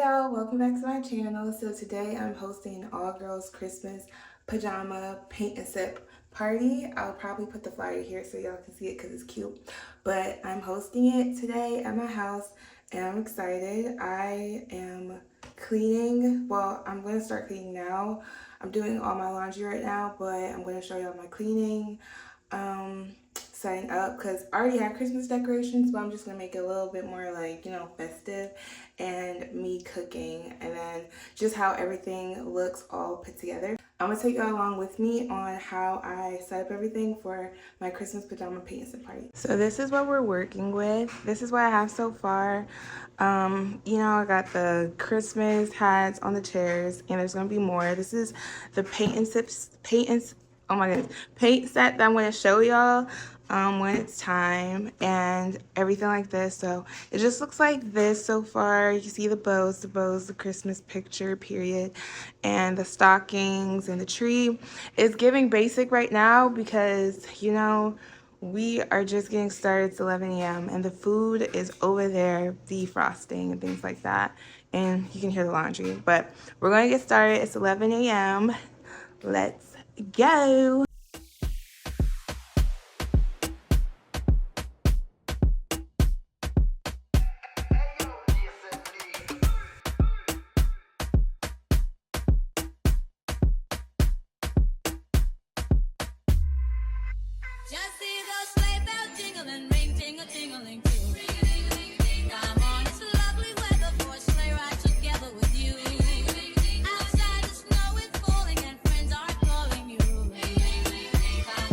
y'all, welcome back to my channel. So today I'm hosting an all girls Christmas pajama paint and sip party. I'll probably put the flyer here so y'all can see it because it's cute. But I'm hosting it today at my house and I'm excited. I am cleaning. Well, I'm going to start cleaning now. I'm doing all my laundry right now, but I'm going to show y'all my cleaning. Setting up because I already have Christmas decorations, but I'm just gonna make it a little bit more like, you know, festive, and me cooking, and then just how everything looks all put together. I'm gonna take y'all along with me on how I set up everything for my Christmas pajama paint and sip party. So this is what we're working with. This is what I have so far. You know, I got the Christmas hats on the chairs, and there's gonna be more. This is the oh my goodness, paint set that I'm going to show y'all when it's time and everything like this. So it just looks like this so far. You see the bows, the Christmas picture period, and the stockings and the tree. It's giving basic right now because, you know, we are just getting started. It's 11 a.m. and the food is over there defrosting and things like that. And you can hear the laundry, but we're going to get started. It's 11 a.m. Let's go. Just see those sleigh bells jingling, ring, ting-a-ting-a-ling, too. Ring-a-ling-ling-ling. Come on, it's lovely weather for a sleigh ride together with you. Outside the snow is falling and friends are calling you. Come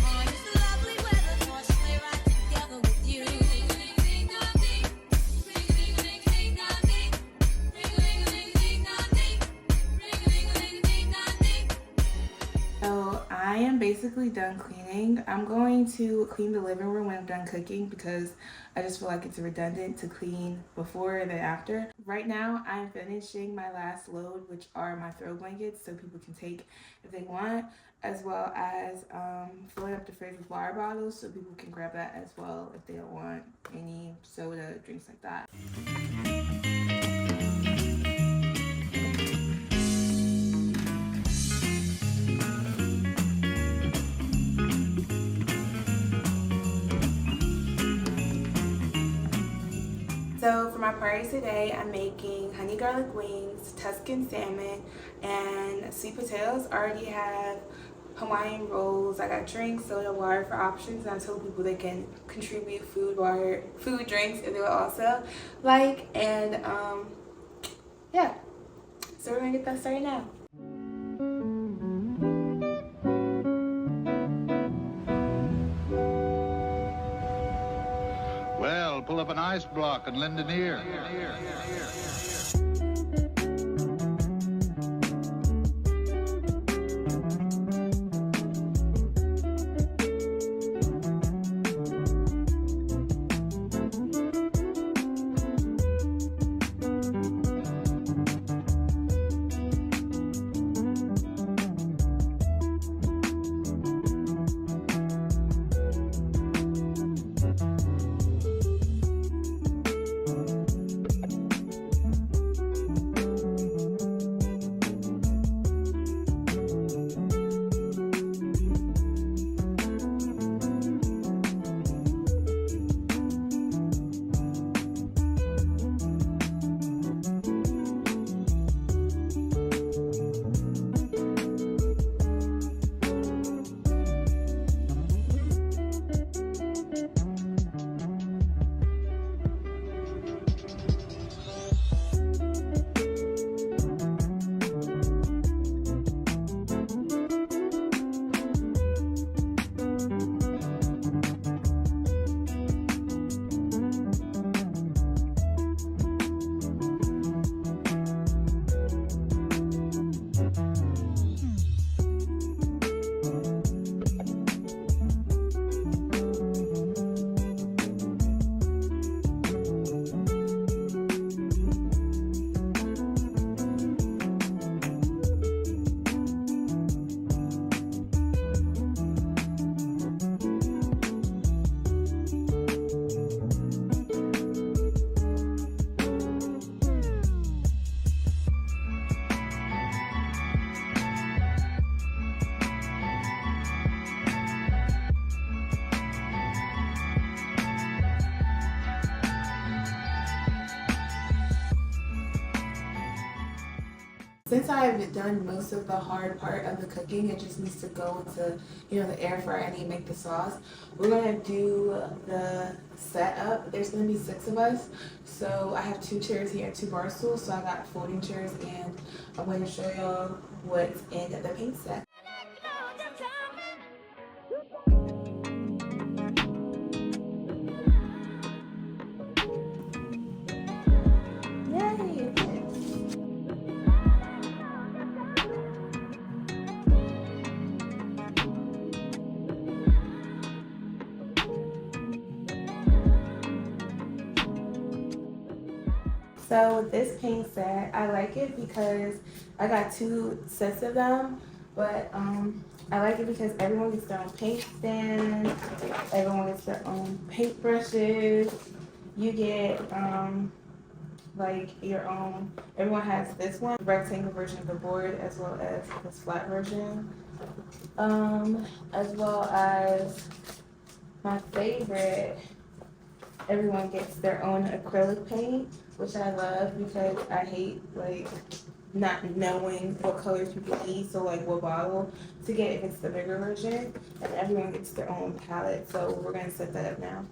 on, it's lovely weather for a sleigh ride together with you. Ring-a-ling-ling-ling-ding. Ring-a-ling-ling-ling-ding. Ring-a-ling-ling-ling-ding. Ring-a-ling-ling-ling-ding. So I am basically done cleaning. I'm going to clean the living room when I'm done cooking because I just feel like it's redundant to clean before and then after. Right now I'm finishing my last load, which are my throw blankets so people can take if they want, as well as filling up the fridge with water bottles so people can grab that as well if they don't want any soda, drinks like that. So for my party today, I'm making honey garlic wings, Tuscan salmon, and sweet potatoes. I already have Hawaiian rolls. I got drinks, soda, water for options, and I told people they can contribute food, drinks if they would also like. And yeah, so we're gonna get that started now. Well, pull up an ice block and lend an ear. Since I've done most of the hard part of the cooking, it just needs to go into, the air fryer. I need to make the sauce. We're gonna do the setup. There's gonna be 6 of us. So I have 2 chairs here and 2 bar stools. So I got folding chairs, and I'm going to show y'all what's in the paint set. Yay! So with this paint set, I like it because I got 2 sets of them, but I like it because everyone gets their own paint stand, everyone gets their own paint brushes. You get like your own. Everyone has this one rectangle version of the board as well as this flat version, as well as my favorite. Everyone gets their own acrylic paint, which I love because I hate like not knowing what colors people need. So like what bottle to get if it's the bigger version, and everyone gets their own palette. So we're gonna set that up now.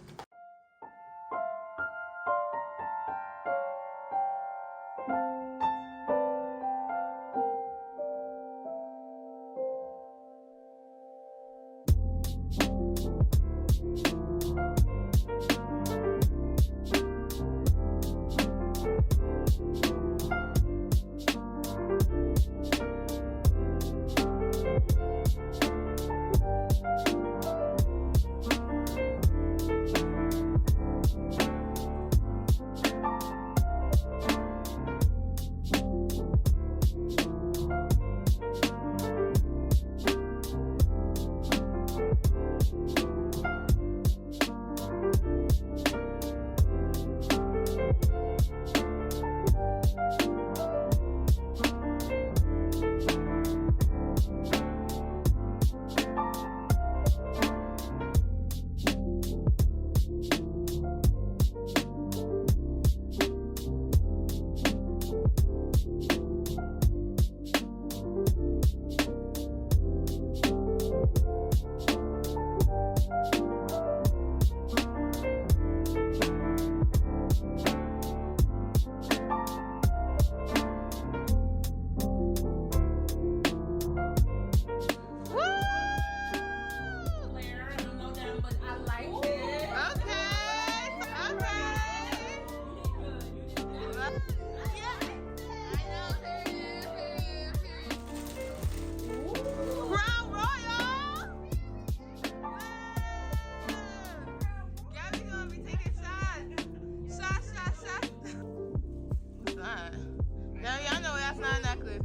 Y'all know that's not a necklace.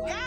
Yeah.